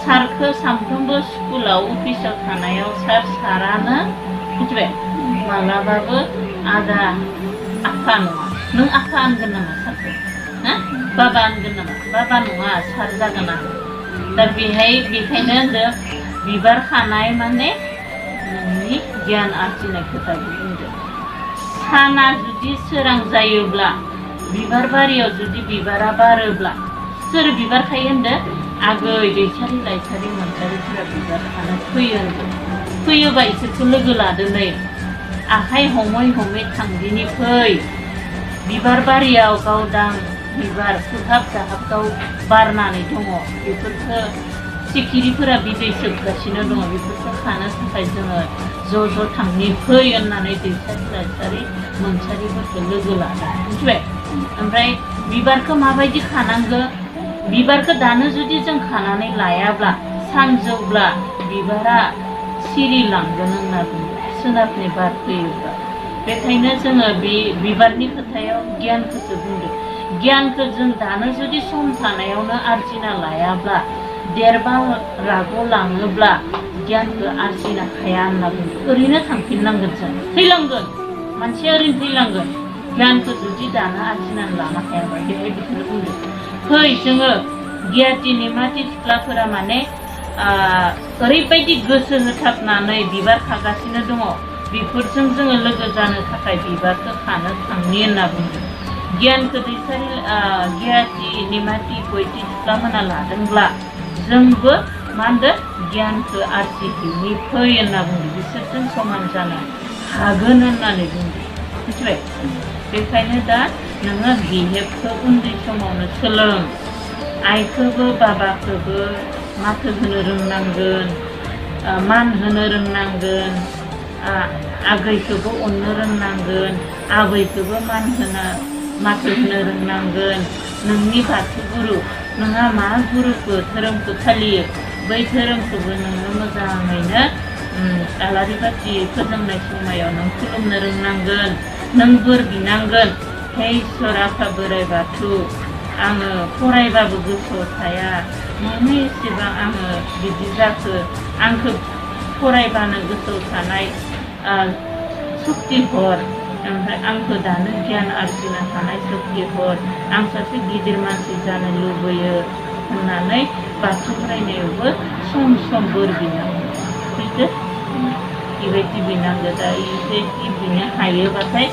सारखो सानफ्रोमबो स्कुलाव अफिसाव थानायाव सारानो मिथिबाय मालाबाबो आदा आफा नङा नों आफा होनगोन नामा सारखौ ना बाबा होनगोन नामा बाबा नङा सार जागोन आरो दा बेखायनो होनदों बिबार खानाय माने नोंनि गियान आरजिनाय खोथाखौ बुंदों साना जुदि सोरां जायोब्ला बिबार बारियाव जुदि बिबारा बारोब्ला सोर बिबार खायो होनदों आगै दैसारि लाइसारि मोनसारिफोरा बिबार खानो फैयो होनदों फैयोबा इसोरखौ लोगो लादोनै आखाइ हमै हमै थांदिनि फै बिबार बारियाव गावदां बिबार सुहाब जाहाबगाव बारनानै दङ बेफोरखौ सिखिरिफोरा बिदै सोबगासिनो दङ बेफोरखौ खानो थाखाय जोङो ज' थांनि फै होननानै दैसारि लाइसारि मोनसारिफोरखौ लोगो लादों मिथिबाय ओमफ्राय बिबारखौ माबायदि खानांगौ बिबारखौ दानो जुदि जों खानानै लायाब्ला सानजौब्ला बिबारा सिरिलांगोन होनना बुङो सोनाबनि बार फैयोब्ला बेखायनो जोङो बे बिबारनि खोथायाव गियानखौसो बुंदों गियानखौ जों दानो जुदि सम थानायावनो आरजिना लायाब्ला देरबा रागआव लाङोब्ला गियानखौ आरजिनो हाया होनना बुङो ओरैनो थांफिननांगोन जों थैलांगोन मानसिया ओरैनो थैलांगोन गियानखौ जुदि दानो आरजिनानै लानो हायाबा बेहाय बेखौनो बुंदों फै जोङो गियाथि निमाथि सिख्लाफोरा माने ओरैबायदि गोसो होथाबनानै बिबार खागासिनो दङ बेफोरजों जोङो लोगो जानो थाखाय बिबारखौ खानो थांनि होनना बुंदों गियानखौ दैसारि गियाथि निमाथि गयथि सिख्लामोना लादोंब्ला जोंबो मा होनदों गियानखौ आरजिहैनि फै होनना बुंदों बिसोरजों समान जानो हागोन होननानै बुंदों मिथिबाय बेखायनो दा नोङो बिहेबखौ उन्दै समावनो सोलों आइखौबो बाबाखौबो माथो होनो रोंनांगोन मान होनो रोंनांगोन आगैखौबो अननो रोंनांगोन आबैखौबो मान होनो माथो होनो रोंनांगोन नोंनि बाथौ गुरु नोंहा मा गुरुखौ धोरोमखौ फालियो बै धोरोमखौबो नोङो मोजाङैनो आलारि बाथि फोजोंनाय समायाव नों खुलुमनो रोंनांगोन नों बोर बिनांगोन हे इसोर आफा बोराइ बाथौ आङो फरायबाबो गोसोआव थाया मानो एसेबां आङो बिदि जाखो आंखौ फरायबानो गोसोआव थानाय सक्ति हर ओमफ्राय आंखौ दानो गियान आरजिनो हानाय सक्ति हर आं सासे गिदिर मानसि जानो लुबैयो होननानै बाथौ फरायनायावबो सम सम बोर बिनांगौ बिदि बेबायदि बिनांगौ दा एसे बिनो हायोबाथाय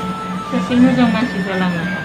सासे मोजां मानसि जालांनो